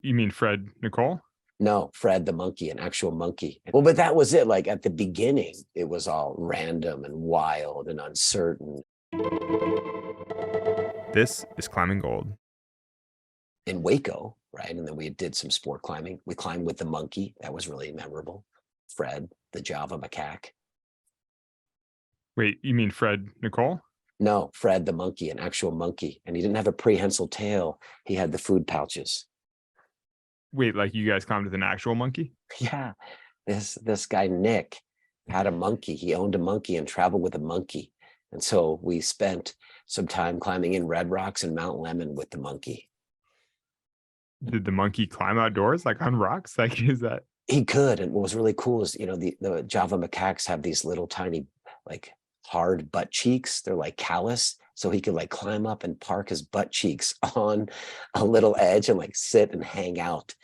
You mean Fred Nicole? No, Fred the monkey, an actual monkey. Well, but that was it. Like at the beginning, it was all random and wild and uncertain. This is Climbing Gold. In Hueco, right? And then we did some sport climbing. We climbed with the monkey. That was really memorable. Fred, the Java macaque. Wait, you mean Fred Nicole? No, Fred the monkey, an actual monkey. And he didn't have a prehensile tail. He had the food pouches. Wait, like you guys climbed with an actual monkey? Yeah. This guy, Nick, had a monkey. He owned a monkey and traveled with a monkey. And so we spent some time climbing in Red Rocks and Mount Lemon with the monkey. Did the monkey climb outdoors, like on rocks? Like, is that? He could. And what was really cool is, the Java macaques have these little tiny, like hard butt cheeks. They're like callous. So he could like climb up and park his butt cheeks on a little edge and like sit and hang out.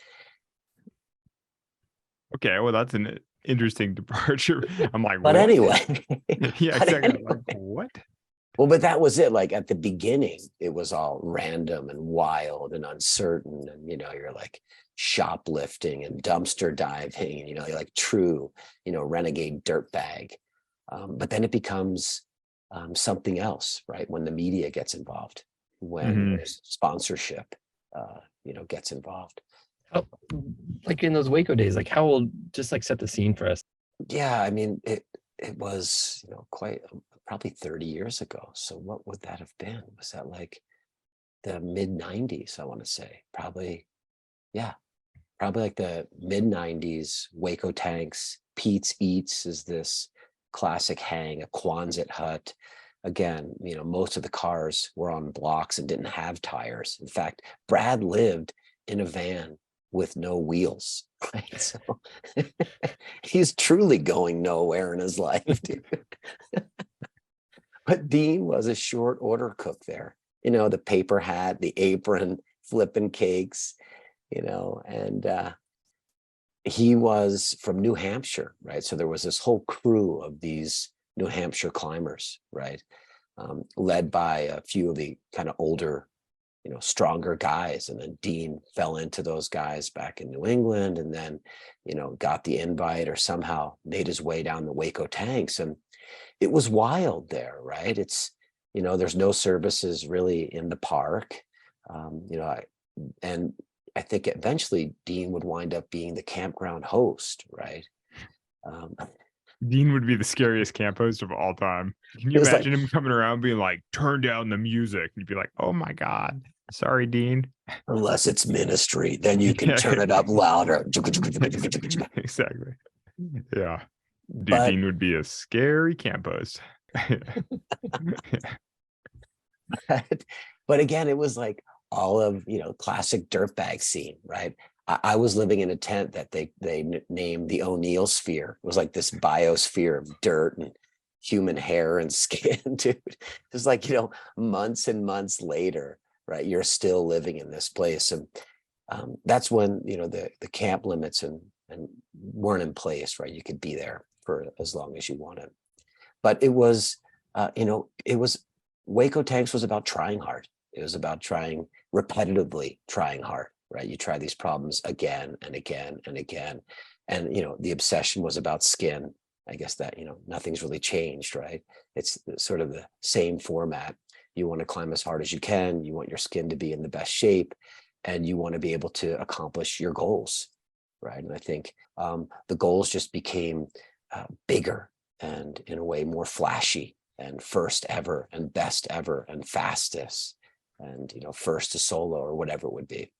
Okay, well, that's an interesting departure. I'm like, But what? anyway, Yeah, but exactly. I'm anyway. like, what? Well, but that was it. Like at the beginning, it was all random and wild and uncertain. And, you're like shoplifting and dumpster diving, and, you're like true, renegade dirtbag. But then it becomes something else, right? When the media gets involved, when Mhm. there's sponsorship, gets involved. How, like in those Waco days, like how old, just like set the scene for us. Yeah, I mean, it was, quite probably 30 years ago. So what would that have been? Was that like the mid 90s, I want to say? Probably, yeah, probably like the mid 90s. Hueco Tanks, Pete's Eats is this classic hang, a Quonset hut. Again, most of the cars were on blocks and didn't have tires. In fact, Brad lived in a van with no wheels, right? So he's truly going nowhere in his life, dude. But Dean was a short order cook there. The paper hat, the apron, flipping cakes, and he was from New Hampshire, right? So there was this whole crew of these New Hampshire climbers, right? Led by a few of the kind of older, stronger guys. And then Dean fell into those guys back in New England, and then, got the invite or somehow made his way down the Hueco Tanks. And it was wild there, right? It's, there's no services really in the park. And I think eventually Dean would wind up being the campground host, right? Dean would be the scariest camp host of all time. Can It you was like, imagine him coming around being like, turn down the music? And you'd be like, oh my God. Sorry, Dean. unless it's ministry, then you can Yeah. turn it up louder. Exactly. Yeah. Dude, But Dean would be a scary camp host. but again, it was like all of classic dirtbag scene, right? I was living in a tent that they named the O'Neil sphere. It was like this biosphere of dirt and human hair and skin, dude. It's like, months and months later, right? You're still living in this place. And that's when, the camp limits and weren't in place, right? You could be there for as long as you wanted. But it was, Hueco Tanks was about trying hard. It was about trying repetitively, trying hard, right? You try these problems again and again and again. And, the obsession was about skin. I guess that, nothing's really changed, right? It's sort of the same format. You want to climb as hard as you can. You want your skin to be in the best shape, and you want to be able to accomplish your goals, right? And I think the goals just became bigger and in a way more flashy and first ever and best ever and fastest and first to solo or whatever it would be.